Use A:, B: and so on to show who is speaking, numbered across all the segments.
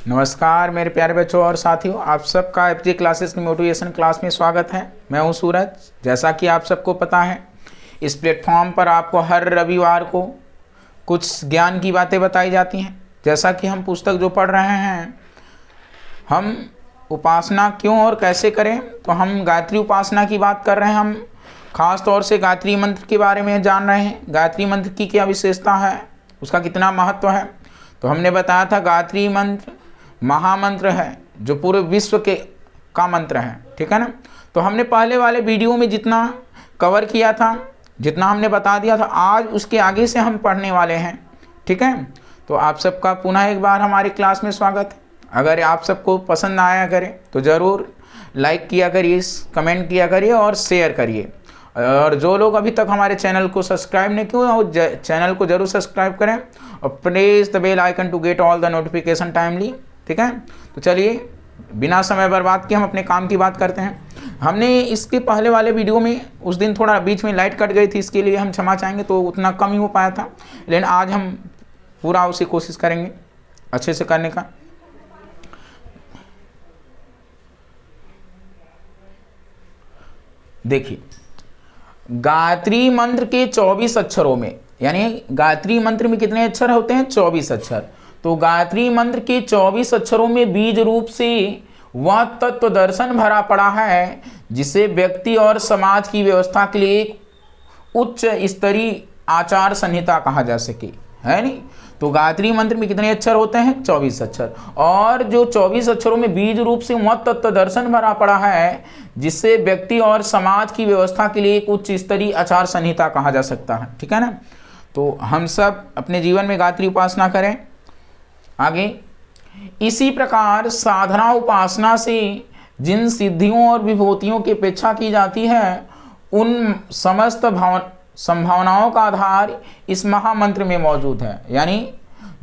A: नमस्कार मेरे प्यारे बच्चों और साथियों, आप सबका एफजे क्लासेस की मोटिवेशन क्लास में स्वागत है। मैं हूं सूरज। जैसा कि आप सबको पता है, इस प्लेटफॉर्म पर आपको हर रविवार को कुछ ज्ञान की बातें बताई जाती हैं। जैसा कि हम पुस्तक जो पढ़ रहे हैं, हम उपासना क्यों और कैसे करें, तो हम गायत्री उपासना की बात कर रहे हैं। हम खास तौर से गायत्री मंत्र के बारे में जान रहे हैं। गायत्री मंत्र की क्या विशेषता है, उसका कितना महत्व है। तो हमने बताया था गायत्री मंत्र महामंत्र है, जो पूरे विश्व का मंत्र है। ठीक है ना। तो हमने पहले वाले वीडियो में जितना कवर किया था, जितना हमने बता दिया था, आज उसके आगे से हम पढ़ने वाले हैं। ठीक है। तो आप सबका पुनः एक बार हमारी क्लास में स्वागत है। अगर आप सबको पसंद आया करे तो ज़रूर लाइक किया करिए, कमेंट किया करिए और शेयर करिए। और जो लोग अभी तक हमारे चैनल को सब्सक्राइब नहीं किए वो चैनल को जरूर सब्सक्राइब करें और press the bell icon to get all the notification timely. ठीक है। तो चलिए बिना समय बर्बाद किए हम अपने काम की बात करते हैं। हमने इसके पहले वाले वीडियो में उस दिन थोड़ा बीच में लाइट कट गई थी, इसके लिए हम क्षमा चाहेंगे, तो उतना कम ही हो पाया था। लेकिन आज हम पूरा उसी कोशिश करेंगे अच्छे से करने का। देखिए, गायत्री मंत्र के 24 अक्षरों में, यानी गायत्री मंत्र में कितने अक्षर होते हैं? 24 अक्षर। तो गायत्री मंत्र के 24 अक्षरों में बीज रूप से वह तत्व दर्शन भरा पड़ा है जिसे व्यक्ति और समाज की व्यवस्था के लिए एक उच्च स्तरीय आचार संहिता कहा जा सके, है नहीं। तो गायत्री मंत्र में कितने अक्षर होते हैं? 24 अक्षर। और जो 24 अक्षरों में बीज रूप से वह तत्व दर्शन भरा पड़ा है जिससे व्यक्ति और समाज की व्यवस्था के लिए एक उच्च स्तरीय आचार संहिता कहा जा सकता है। ठीक है ना। तो हम सब अपने जीवन में गायत्री उपासना करें। आगे, इसी प्रकार साधना उपासना से जिन सिद्धियों और विभूतियों की अपेक्षा की जाती है, उन समस्त संभावनाओं का आधार इस महामंत्र में मौजूद है। यानी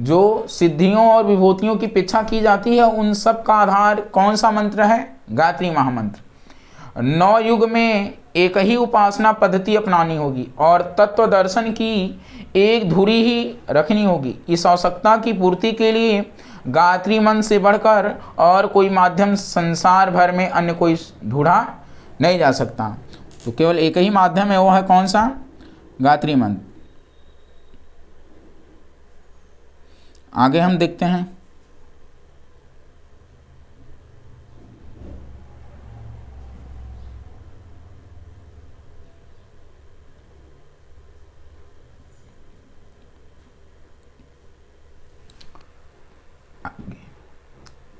A: जो सिद्धियों और विभूतियों की अपेक्षा की जाती है, उन सब का आधार कौन सा मंत्र है? गायत्री महामंत्र। 9 युग में एक ही उपासना पद्धति अपनानी होगी और तत्व दर्शन की एक धुरी ही रखनी होगी। इस आवश्यकता की पूर्ति के लिए गायत्री मंत्र से बढ़कर और कोई माध्यम संसार भर में अन्य कोई ढूंढा नहीं जा सकता। तो केवल एक ही माध्यम है, वो है कौन सा? गायत्री मंत्र। आगे हम देखते हैं।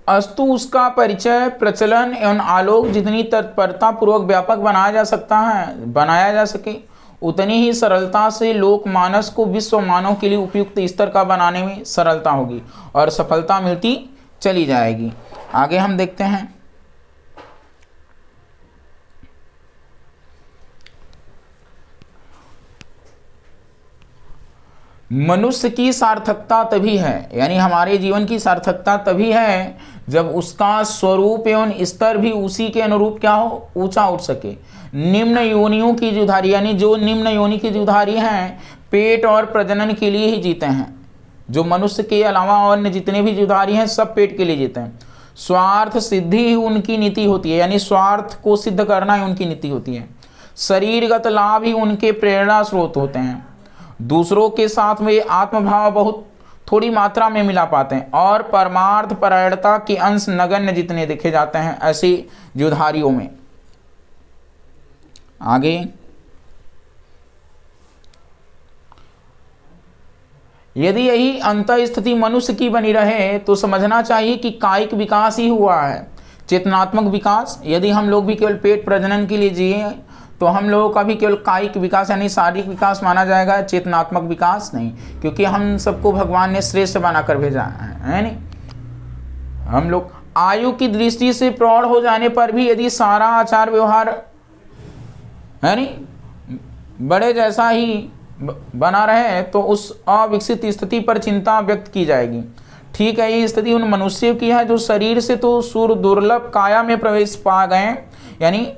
A: अस्तु उसका परिचय, प्रचलन एवं आलोक जितनी तत्परता पूर्वक व्यापक बनाया जा सके, उतनी ही सरलता से लोक मानस को विश्व मानव के लिए उपयुक्त स्तर का बनाने में सरलता होगी और सफलता मिलती चली जाएगी। आगे हम देखते हैं। मनुष्य की सार्थकता तभी है, यानी हमारे जीवन की सार्थकता तभी है जब उसका स्वरूप एवं स्तर भी उसी के अनुरूप क्या हो? ऊंचा उठ सके। निम्न योनियों की जुधारी, यानी जो निम्न योनि की जुधारी हैं, पेट और प्रजनन के लिए ही जीते हैं। जो मनुष्य के अलावा अन्य जितने भी जुधारी हैं, सब पेट के लिए जीते हैं। स्वार्थ सिद्धि ही उनकी नीति होती है, यानी स्वार्थ को सिद्ध करना ही उनकी नीति होती है। शरीरगत लाभ ही उनके प्रेरणा स्रोत होते हैं। दूसरों के साथ वे आत्मभाव बहुत थोड़ी मात्रा में मिला पाते हैं और परमार्थ परायणता के अंश नगण्य जितने देखे जाते हैं ऐसी जुधारियों में। आगे, यदि यही अंत स्थिति मनुष्य की बनी रहे तो समझना चाहिए कि कायिक विकास ही हुआ है, चेतनात्मक विकास। यदि हम लोग भी केवल पेट प्रजनन के लिए जिए तो हम लोगों का भी केवल कायिक विकास यानी शारीरिक विकास माना जाएगा, चेतनात्मक विकास नहीं। क्योंकि हम सबको भगवान ने श्रेष्ठ बनाकर भेजा है नहीं। हम लोग आयु की दृष्टि से प्रौढ़ हो जाने पर भी यदि सारा आचार व्यवहार है नहीं बड़े जैसा ही बना रहे तो उस अविकसित स्थिति पर चिंता व्यक्त की जाएगी। ठीक है, ये स्थिति उन मनुष्यों की है जो शरीर से तो सुर दुर्लभ काया में प्रवेश पा गए, यानी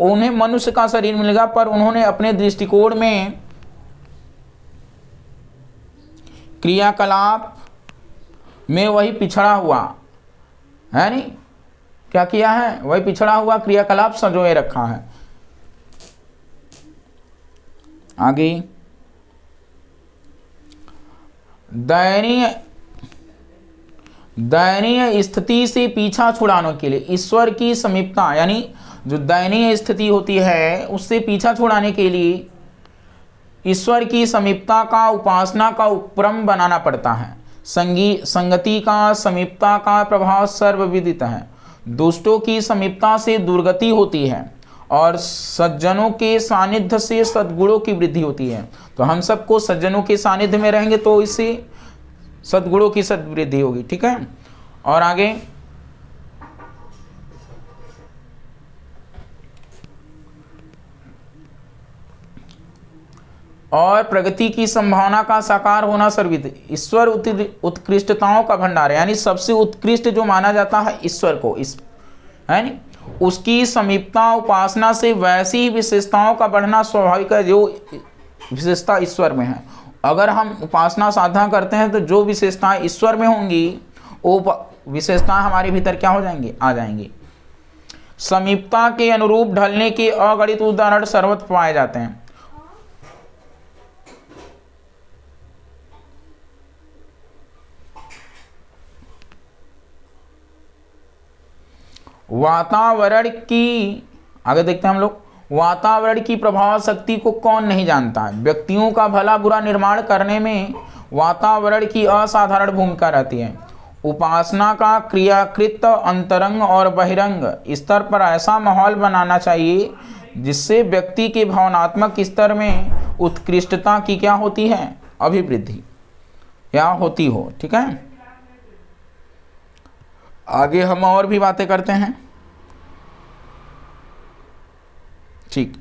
A: उन्हें मनुष्य का शरीर मिलेगा, पर उन्होंने अपने दृष्टिकोण में क्रियाकलाप में वही पिछड़ा हुआ है नहीं, क्या किया है, वही पिछड़ा हुआ क्रियाकलाप संजोए रखा है। आगे, दयनीय स्थिति से पीछा छुड़ाने के लिए ईश्वर की समीपता, यानी जो दयनीय स्थिति होती है उससे पीछा छुड़ाने के लिए ईश्वर की समीपता का, उपासना का उपक्रम बनाना पड़ता है। संगति का, समीपता का प्रभाव सर्वविदित है। दुष्टों की समीपता से दुर्गति होती है और सज्जनों के सानिध्य से सद्गुणों की वृद्धि होती है। तो हम सबको सज्जनों के सानिध्य में रहेंगे तो इससे सद्गुणों की सद्वृद्धि होगी। ठीक है, और आगे, और प्रगति की संभावना का साकार होना सर्वित। ईश्वर उत्कृष्टताओं का भंडार है, यानी सबसे उत्कृष्ट जो माना जाता है ईश्वर को, इस है नी, उसकी समीपता, उपासना से वैसी ही विशेषताओं का बढ़ना स्वाभाविक है जो विशेषता ईश्वर में है। अगर हम उपासना साधना करते हैं तो जो विशेषताएं ईश्वर में होंगी वो विशेषताएं हमारे भीतर क्या हो जाएंगी, आ जाएंगी। समीपता के अनुरूप ढलने के अगणित उदाहरण सर्वत्र पाए जाते हैं। वातावरण की, आगे देखते हैं हम लोग, वातावरण की प्रभाव शक्ति को कौन नहीं जानता है। व्यक्तियों का भला बुरा निर्माण करने में वातावरण की असाधारण भूमिका रहती है। उपासना का क्रियाकृत अंतरंग और बहिरंग स्तर पर ऐसा माहौल बनाना चाहिए जिससे व्यक्ति के भावनात्मक स्तर में उत्कृष्टता की क्या होती है, अभिवृद्धि या होती हो। ठीक है, आगे हम और भी बातें करते हैं। ठीक,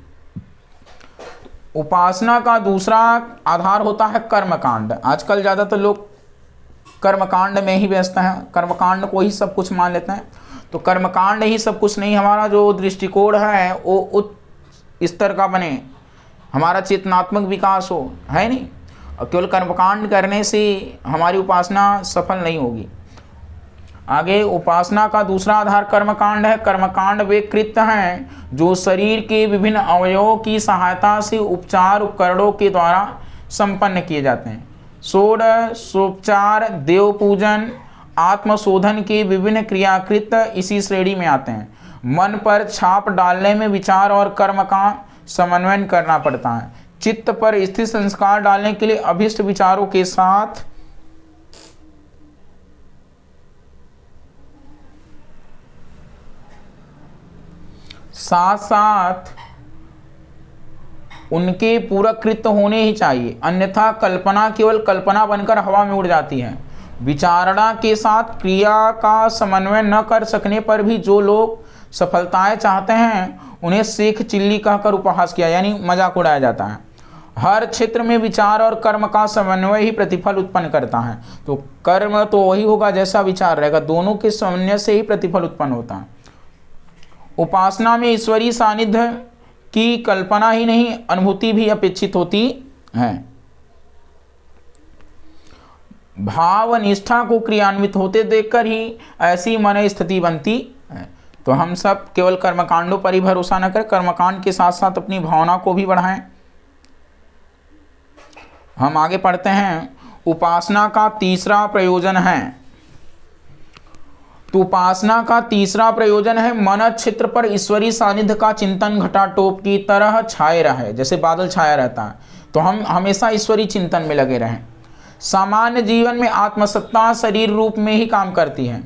A: उपासना का दूसरा आधार होता है कर्मकांड। आजकल ज़्यादातर लोग कर्मकांड में ही व्यस्त हैं, कर्मकांड को ही सब कुछ मान लेते हैं। तो कर्मकांड ही सब कुछ नहीं, हमारा जो दृष्टिकोण है वो उच्च स्तर का बने, हमारा चेतनात्मक विकास हो, है नहीं। और केवल कर्मकांड करने से हमारी उपासना सफल नहीं होगी। आगे, उपासना का दूसरा आधार कर्मकांड है। कर्मकांड वे कृत्य हैं जो शरीर के विभिन्न अवयवों की सहायता से उपचार उपकरणों के द्वारा संपन्न किए जाते हैं। षोडशोपचार, देव पूजन, आत्मशोधन के विभिन्न क्रियाकृत इसी श्रेणी में आते हैं। मन पर छाप डालने में विचार और कर्म का समन्वय करना पड़ता है। चित्त पर स्थिर संस्कार डालने के लिए अभिष्ट विचारों के साथ साथ उनके पूरक कृत्य होने ही चाहिए, अन्यथा कल्पना केवल कल्पना बनकर हवा में उड़ जाती है। विचारणा के साथ क्रिया का समन्वय न कर सकने पर भी जो लोग सफलताएं चाहते हैं उन्हें शेख चिल्ली कहकर उपहास किया, यानी मजाक उड़ाया जाता है। हर क्षेत्र में विचार और कर्म का समन्वय ही प्रतिफल उत्पन्न करता है। तो कर्म तो वही होगा जैसा विचार रहेगा, दोनों के समन्वय से ही प्रतिफल उत्पन्न होता है। उपासना में ईश्वरीय सानिध्य की कल्पना ही नहीं, अनुभूति भी अपेक्षित होती है। भाव निष्ठा को क्रियान्वित होते देखकर ही ऐसी मन स्थिति बनती है। तो हम सब केवल कर्मकांडों पर ही भरोसा न करें, कर्मकांड के साथ साथ अपनी भावना को भी बढ़ाएं। हम आगे पढ़ते हैं। उपासना का तीसरा प्रयोजन है, तो उपासना का तीसरा प्रयोजन है मन क्षेत्र पर ईश्वरीय सानिध्य का चिंतन घटा टोप की तरह छाए रहे, जैसे बादल छाया रहता है। तो हम हमेशा ईश्वरीय चिंतन में लगे रहें। सामान्य जीवन में आत्मसत्ता शरीर रूप में ही काम करती है।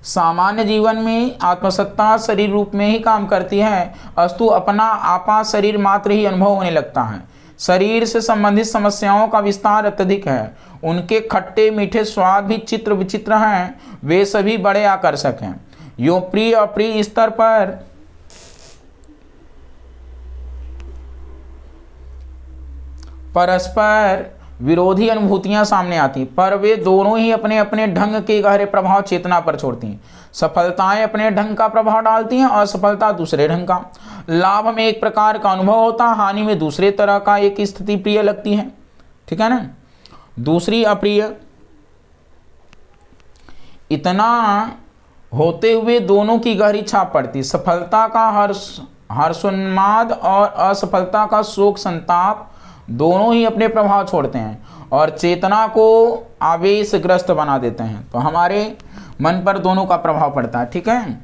A: सामान्य जीवन में आत्मसत्ता शरीर रूप में ही काम करती है, अस्तु अपना आपा शरीर मात्र ही अनुभव होने लगता है। शरीर से संबंधित समस्याओं का विस्तार अत्यधिक है। उनके खट्टे मीठे स्वाद भी चित्र विचित्र हैं, वे सभी बड़े आकर्षक हैं। यो प्रिय अप्रिय स्तर पर परस्पर विरोधी अनुभूतियां सामने आती, पर वे दोनों ही अपने अपने ढंग के गहरे प्रभाव चेतना पर छोड़ती हैं। सफलताएं अपने ढंग का प्रभाव डालती हैं और असफलता दूसरे ढंग का। लाभ में एक प्रकार का अनुभव होता है, हानि में दूसरे तरह का एक स्थिति प्रिय लगती है, ठीक है ना, दूसरी अप्रिय। इतना होते हुए दोनों की गहरी छाप पड़ती। सफलता का हर्षोन्माद और असफलता का शोक संताप दोनों ही अपने प्रभाव छोड़ते हैं और चेतना को आवेशग्रस्त बना देते हैं। तो हमारे मन पर दोनों का प्रभाव पड़ता है, ठीक है,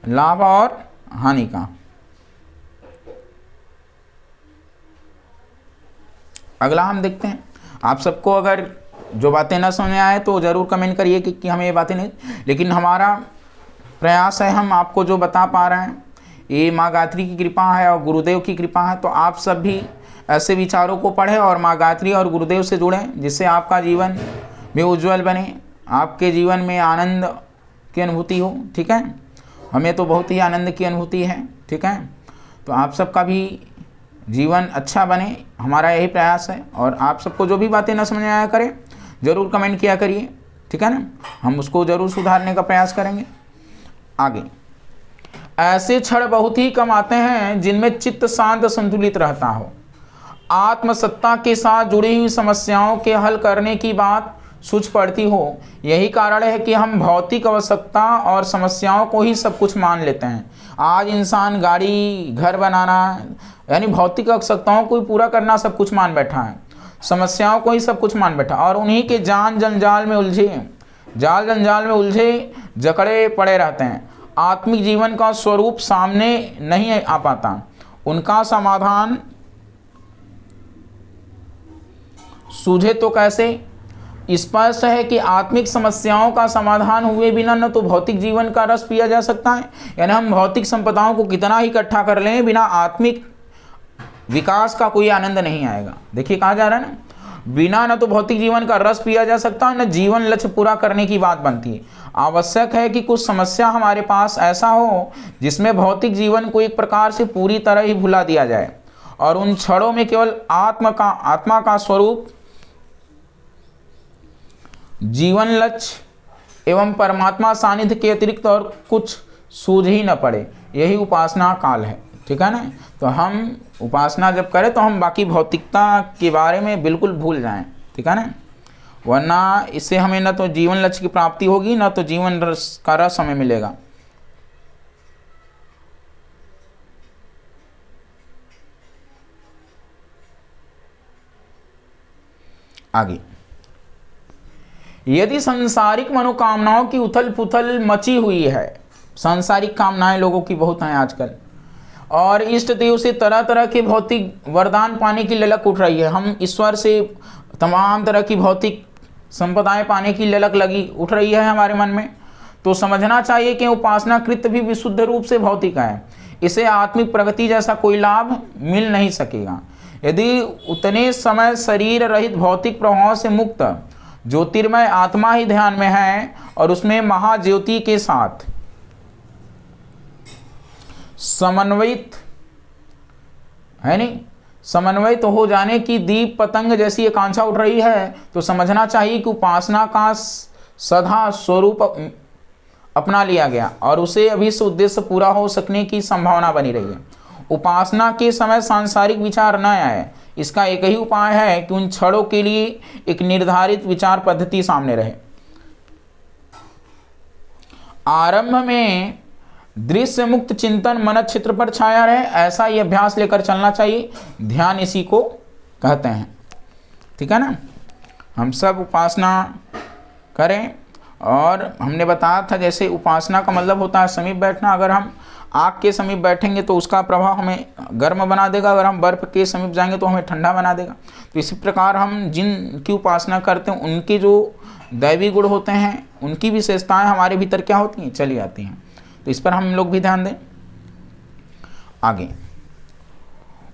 A: लाभ और हानि का। अगला हम देखते हैं। आप सबको अगर जो बातें ना समझ में आए तो ज़रूर कमेंट करिए कि हमें ये बातें नहीं, लेकिन हमारा प्रयास है, हम आपको जो बता पा रहे हैं ये माँ गायत्री की कृपा है और गुरुदेव की कृपा है। तो आप सब भी ऐसे विचारों को पढ़ें और माँ गायत्री और गुरुदेव से जुड़ें, जिससे आपका जीवन भी उज्जवल बने, आपके जीवन में आनंद की अनुभूति हो, ठीक है। हमें तो बहुत ही आनंद की अनुभूति है, ठीक है। तो आप सबका भी जीवन अच्छा बने, हमारा यही प्रयास है। और आप सबको जो भी बातें न समझ में आया करें ज़रूर कमेंट किया करिए, ठीक है ना, हम उसको ज़रूर सुधारने का प्रयास करेंगे। आगे, ऐसे क्षण बहुत ही कम आते हैं जिनमें चित्त शांत संतुलित रहता हो। आत्मसत्ता के साथ जुड़ी हुई समस्याओं के हल करने की बात सूझ पड़ती हो। यही कारण है कि हम भौतिक आवश्यकता और समस्याओं को ही सब कुछ मान लेते हैं। आज इंसान गाड़ी, घर बनाना, यानी भौतिक आवश्यकताओं को ही पूरा करना सब कुछ मान बैठा है, समस्याओं को ही सब कुछ मान बैठा, और उन्हीं के जाल जंजाल में उलझे जकड़े पड़े रहते हैं। आत्मिक जीवन का स्वरूप सामने नहीं आ पाता, उनका समाधान सूझे तो कैसे। स्पष्ट है कि आत्मिक समस्याओं का समाधान हुए बिना न तो भौतिक जीवन का रस पिया जा सकता है, यानी हम भौतिक संपदाओं को कितना ही इकट्ठा कर लें, बिना आत्मिक विकास का कोई आनंद नहीं आएगा। देखिए कहा जा रहा है ना, बिना न तो भौतिक जीवन का रस पिया जा सकता है, न जीवन लक्ष्य पूरा करने की बात बनती है। आवश्यक है कि कुछ समस्या हमारे पास ऐसा हो जिसमें भौतिक जीवन को एक प्रकार से पूरी तरह ही भुला दिया जाए और उन क्षणों में केवल आत्मा का स्वरूप, जीवन लक्ष्य एवं परमात्मा सानिध्य के अतिरिक्त और कुछ सूझ ही न पड़े। यही उपासना काल है, ठीक है ना। तो हम उपासना जब करें तो हम बाकी भौतिकता के बारे में बिल्कुल भूल जाएं, ठीक है ना, वरना इससे हमें न तो जीवन लक्ष्य की प्राप्ति होगी, न तो जीवन रस का रस हमें मिलेगा। आगे, यदि सांसारिक मनोकामनाओं की उथल पुथल मची हुई है, सांसारिक कामनाएं लोगों की बहुत हैं आजकल, और इष्ट देव से तरह तरह के भौतिक वरदान पाने की ललक उठ रही है, हम ईश्वर से तमाम तरह की भौतिक संपदाएं पाने की ललक उठ रही है हमारे मन में, तो समझना चाहिए कि उपासना कृत्य भी विशुद्ध रूप से भौतिक है। इसे आत्मिक प्रगति जैसा कोई लाभ मिल नहीं सकेगा यदि उतने समय शरीर रहित भौतिक प्रभाव से मुक्त ज्योतिर्मय आत्मा ही ध्यान में है और उसमें महाज्योति के साथ समन्वित है नहीं, समन्वयित हो जाने की दीप पतंग जैसी आकांक्षा उठ रही है, तो समझना चाहिए कि उपासना का सदा स्वरूप अपना लिया गया और उसे अभी से उद्देश्य पूरा हो सकने की संभावना बनी रही है। उपासना के समय सांसारिक विचार न आए, इसका एक ही उपाय है कि उन क्षणों के लिए एक निर्धारित विचार पद्धति सामने रहे। आरंभ में दृश्य मुक्त चिंतन मन क्षेत्र पर छाया रहे, ऐसा ही अभ्यास लेकर चलना चाहिए। ध्यान इसी को कहते हैं, ठीक है ना। हम सब उपासना करें, और हमने बताया था जैसे उपासना का मतलब होता है समीप बैठना। अगर हम आग के समीप बैठेंगे तो उसका प्रभाव हमें गर्म बना देगा, अगर हम बर्फ़ के समीप जाएंगे तो हमें ठंडा बना देगा। तो इसी प्रकार हम जिनकी उपासना करते हैं उनके जो दैवी गुण होते हैं, उनकी विशेषताएं हमारे भीतर क्या होती हैं, चली आती हैं। तो इस पर हम लोग भी ध्यान दें। आगे,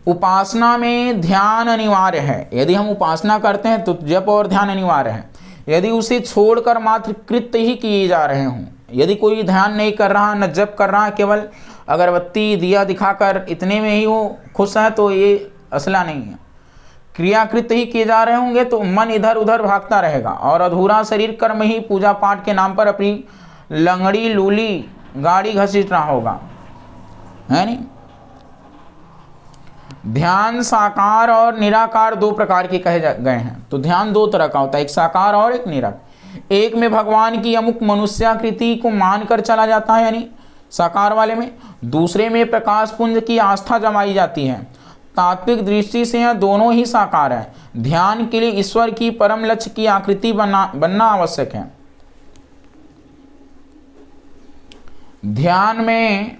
A: उपासना में ध्यान अनिवार्य है। यदि हम उपासना करते हैं तो जप और ध्यान अनिवार्य है। यदि उसे छोड़कर मात्र कृत्य ही किए जा रहे हों, यदि कोई ध्यान नहीं कर रहा, न जप कर रहा, केवल अगरबत्ती दिया दिखाकर इतने में ही वो खुश है, तो ये असला नहीं है। क्रियाकृत ही किए जा रहे होंगे तो मन इधर उधर भागता रहेगा और अधूरा शरीर कर्म ही पूजा पाठ के नाम पर अपनी लंगड़ी लूली गाड़ी घसीट रहा होगा, है नहीं। ध्यान साकार और निराकार दो प्रकार के कहे गए हैं। तो ध्यान दो तरह का होता है, एक साकार और एक निराकार। एक में भगवान की अमुक मनुष्याकृति को मानकर चला जाता है, यानी साकार वाले में। दूसरे में प्रकाश पुंज की आस्था जमाई जाती है। तात्विक दृष्टि से यह दोनों ही साकार है। ध्यान के लिए ईश्वर की परम लक्ष्य की आकृति बनना आवश्यक है। ध्यान में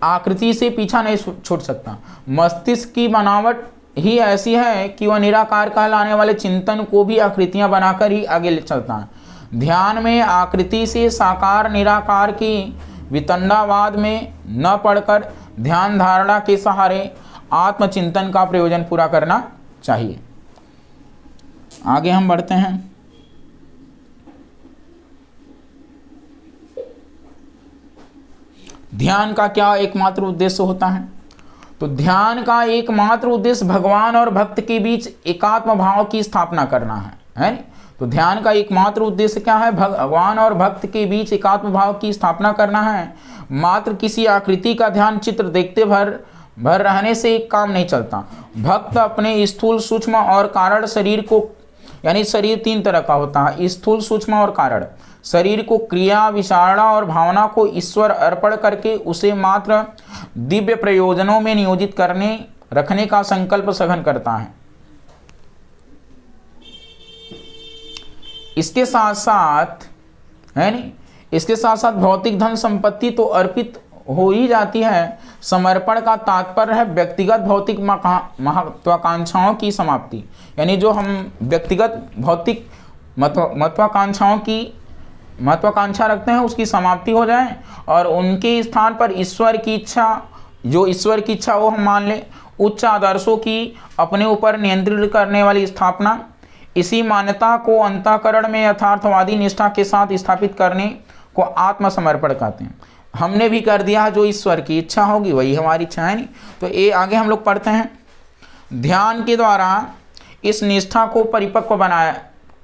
A: आकृति से पीछा नहीं छूट सकता। मस्तिष्क की बनावट ही ऐसी है कि वह निराकार कहलाने वाले चिंतन को भी आकृतियां बनाकर ही आगे चलता है। ध्यान में आकृति से साकार निराकार की वितंडावाद में न पड़कर ध्यान धारणा के सहारे आत्मचिंतन का प्रयोजन पूरा करना चाहिए। आगे हम बढ़ते हैं। ध्यान का क्या एकमात्र उद्देश्य होता है? तो ध्यान का एकमात्र उद्देश्य भगवान और भक्त के बीच एकात्म भाव की स्थापना करना है नहीं? तो ध्यान का एकमात्र उद्देश्य क्या है? भगवान और भक्त के बीच एकात्म भाव की स्थापना करना है। मात्र किसी आकृति का ध्यान चित्र देखते भर रहने से एक काम नहीं चलता। भक्त अपने स्थूल सूक्ष्म और कारण शरीर को, यानी शरीर तीन तरह का होता है, स्थूल सूक्ष्म और कारण, शरीर को क्रिया विचारणा और भावना को ईश्वर अर्पण करके उसे मात्र दिव्य प्रयोजनों में नियोजित रखने का संकल्प सघन करता है। इसके साथ साथ है नहीं, इसके साथ साथ भौतिक धन संपत्ति तो अर्पित हो ही जाती है। समर्पण का तात्पर्य है व्यक्तिगत भौतिक महत्वाकांक्षाओं की समाप्ति, यानी जो हम व्यक्तिगत भौतिक महत्वाकांक्षाओं की महत्वाकांक्षा रखते हैं उसकी समाप्ति हो जाए और उनके स्थान पर ईश्वर की इच्छा, जो ईश्वर की इच्छा वो हम मान लें, उच्च आदर्शों की अपने ऊपर नियंत्रित करने वाली स्थापना। इसी मान्यता को अंतःकरण में यथार्थवादी निष्ठा के साथ स्थापित करने को आत्मसमर्पण कहते हैं। हमने भी कर दिया, जो ईश्वर की इच्छा होगी वही हमारी इच्छा है नहीं। तो ये आगे हम लोग पढ़ते हैं। ध्यान के द्वारा इस निष्ठा को परिपक्व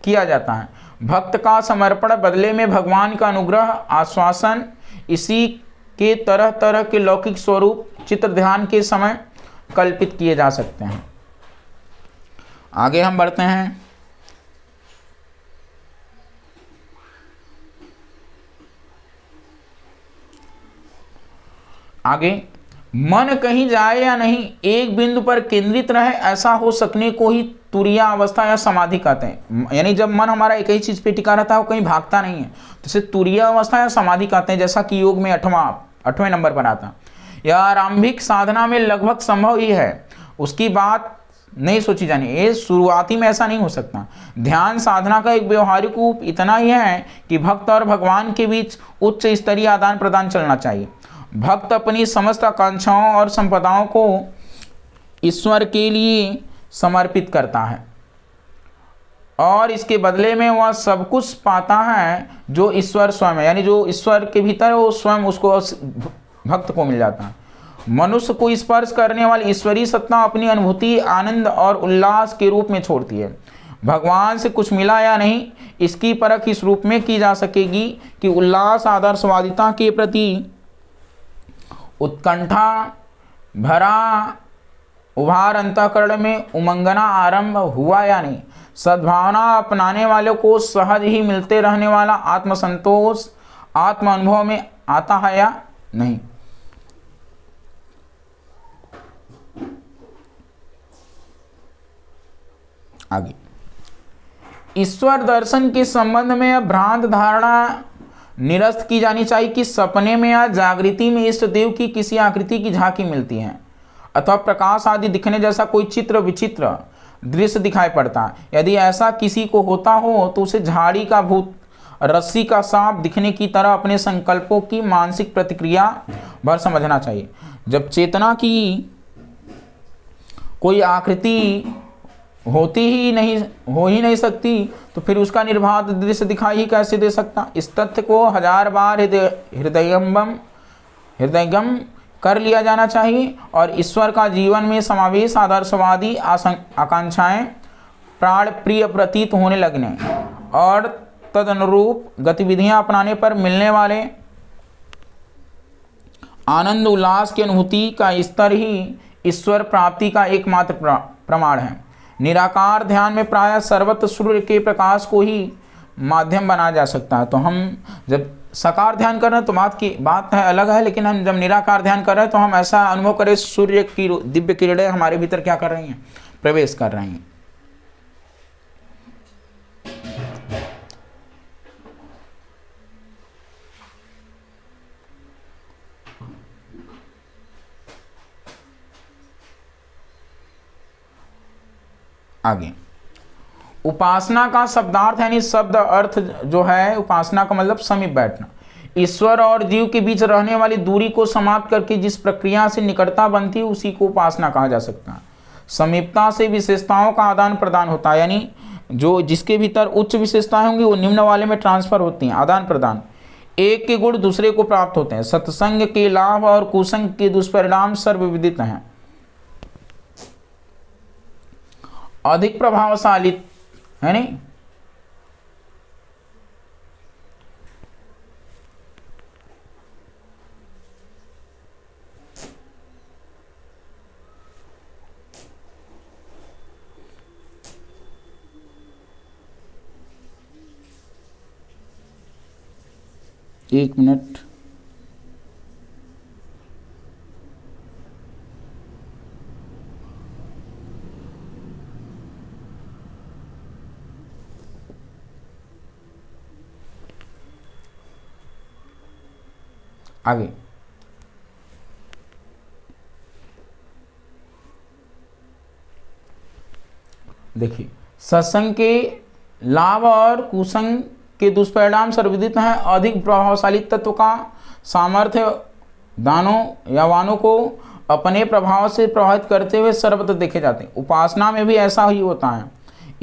A: किया जाता है। भक्त का समर्पण बदले में भगवान का अनुग्रह आश्वासन, इसी के तरह तरह के लौकिक स्वरूप चित्र ध्यान के समय कल्पित किए जा सकते हैं। आगे हम बढ़ते हैं। आगे, मन कहीं जाए या नहीं, एक बिंदु पर केंद्रित रहे, ऐसा हो सकने को ही तुरीय अवस्था या समाधि कहते हैं। यानी जब मन हमारा एक ही चीज पे टिका रहता है, वो कहीं भागता नहीं है, तो इसे तुरीय अवस्था या समाधि कहते हैं। जैसा कि योग में 8वें नंबर पर आता। यह आरंभिक साधना में लगभग संभव ही है, उसकी बात नहीं सोची जानी। ये शुरुआती में ऐसा नहीं हो सकता। ध्यान साधना का एक व्यवहारिक रूप इतना ही है कि भक्त और भगवान के बीच उच्च स्तरीय आदान प्रदान चलना चाहिए। भक्त अपनी समस्त आकांक्षाओं और संपदाओं को ईश्वर के लिए समर्पित करता है और इसके बदले में वह सब कुछ पाता है जो ईश्वर स्वयं है, यानी जो ईश्वर के भीतर है वो स्वयं उसको भक्त को मिल जाता है। मनुष्य को स्पर्श करने वाली ईश्वरीय सत्ता अपनी अनुभूति आनंद और उल्लास के रूप में छोड़ती है। भगवान से कुछ मिला या नहीं, इसकी परख इस रूप में की जा सकेगी कि उल्लास आदर्शवादिता के प्रति उत्कंठा भरा उभार अंतःकरण में उमंगना आरंभ हुआ या नहीं। सद्भावना अपनाने वालों को सहज ही मिलते रहने वाला आत्मसंतोष आत्म अनुभव में आता है या नहीं। आगे, ईश्वर दर्शन के संबंध में भ्रांत धारणा निरस्त की जानी चाहिए कि सपने में या जागृति में इष्ट देव की किसी आकृति की झांकी मिलती है अथवा प्रकाश आदि दिखने जैसा कोई चित्र विचित्र दृश्य दिखाई पड़ता है। यदि ऐसा किसी को होता हो तो उसे झाड़ी का भूत, रस्सी का सांप दिखने की तरह अपने संकल्पों की मानसिक प्रतिक्रिया भर समझना चाहिए। जब चेतना की कोई आकृति हो ही नहीं सकती तो फिर उसका निर्बाध दृश्य दिखाई ही कैसे दे सकता। इस तथ्य को 1000 बार हृदयंगम कर लिया जाना चाहिए और ईश्वर का जीवन में समावेश आदर्शवादी आकांक्षाएं प्राण प्रिय प्रतीत होने लगने और तदनुरूप गतिविधियां अपनाने पर मिलने वाले आनंद उल्लास की अनुभूति का स्तर ही ईश्वर प्राप्ति का एकमात्र प्रमाण है। निराकार ध्यान में प्रायः सर्वत्र सूर्य के प्रकाश को ही माध्यम बनाया जा सकता है। तो हम जब साकार ध्यान कर रहे हैं तो बात है अलग है, लेकिन हम जब निराकार ध्यान कर रहे हैं तो हम ऐसा अनुभव करें सूर्य की दिव्य किरणें हमारे भीतर क्या कर रही हैं, प्रवेश कर रही हैं। आगे उपासना का शब्दार्थ यानी शब्द अर्थ जो है, उपासना का मतलब समीप बैठना। ईश्वर और जीव के बीच रहने वाली दूरी को समाप्त करके जिस प्रक्रिया से निकटता बनती है उसी को उपासना कहा जा सकता है। समीपता से विशेषताओं का आदान प्रदान होता है, यानी जो जिसके भीतर उच्च विशेषताएं होंगी वो निम्न वाले में ट्रांसफर होती हैं, आदान प्रदान। एक के गुण दूसरे को प्राप्त होते हैं। सत्संग के लाभ और कुसंग के दुष्परिणाम सर्वविदित हैं। अधिक प्रभावशाली है नहीं, एक मिनट। आगे देखिए, सत्संग के लाभ और कुसंग के दुष्परिणाम सर्वविदित हैं। अधिक प्रभावशाली तत्व का सामर्थ्य दानों या वानों को अपने प्रभाव से प्रभावित करते हुए सर्वत्र देखे जाते हैं। उपासना में भी ऐसा ही होता है।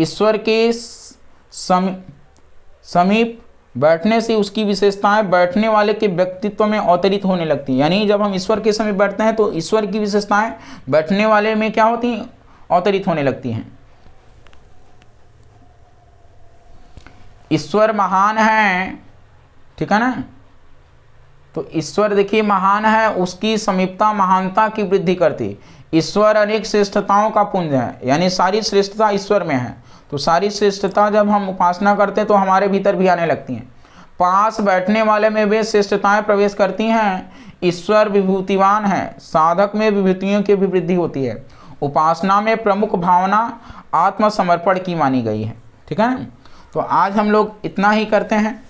A: ईश्वर के समीप बैठने से उसकी विशेषताएं बैठने वाले के व्यक्तित्व में अवतरित होने लगती हैं। यानी जब हम ईश्वर के समीप बैठते हैं तो ईश्वर की विशेषताएं बैठने वाले में क्या होती हैं, अवतरित होने लगती हैं। ईश्वर महान है, ठीक है ना। तो ईश्वर देखिए महान है, उसकी समीपता महानता की वृद्धि करती है। ईश्वर अनेक श्रेष्ठताओं का पुंज है, यानी सारी श्रेष्ठता ईश्वर में है। तो सारी श्रेष्ठता जब हम उपासना करते हैं तो हमारे भीतर भी आने लगती हैं। पास बैठने वाले में वे श्रेष्ठताएं प्रवेश करती हैं। ईश्वर विभूतिवान है, साधक में विभूतियों की भी वृद्धि होती है। उपासना में प्रमुख भावना आत्मसमर्पण की मानी गई है, ठीक है ना। तो आज हम लोग इतना ही करते हैं।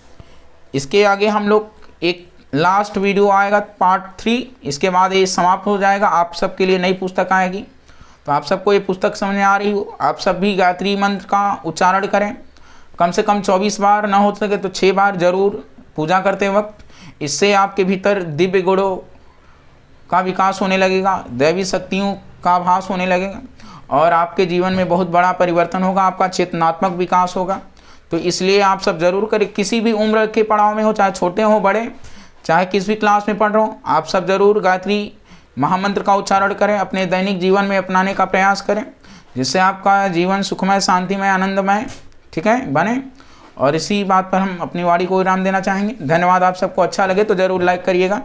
A: इसके आगे हम लोग एक लास्ट वीडियो आएगा पार्ट 3, इसके बाद ये समाप्त हो जाएगा। आप सबके लिए नई पुस्तक आएगी। तो आप सबको ये पुस्तक समझ में आ रही हो। आप सब भी गायत्री मंत्र का उच्चारण करें, कम से कम 24 बार, ना हो सके तो 6 बार जरूर पूजा करते वक्त। इससे आपके भीतर दिव्य गुणों का विकास होने लगेगा, दैवी शक्तियों का आभास होने लगेगा और आपके जीवन में बहुत बड़ा परिवर्तन होगा, आपका चेतनात्मक विकास होगा। तो इसलिए आप सब जरूर करें। किसी भी उम्र के पड़ाव में हो, चाहे छोटे हो बड़े, चाहे किस भी क्लास में पढ़ रहे हो, आप सब जरूर गायत्री महामंत्र का उच्चारण करें, अपने दैनिक जीवन में अपनाने का प्रयास करें, जिससे आपका जीवन सुखमय, शांतिमय, आनंदमय, ठीक है, बने। और इसी बात पर हम अपनी वाणी को विराम देना चाहेंगे। धन्यवाद। आप सबको अच्छा लगे तो ज़रूर लाइक करिएगा।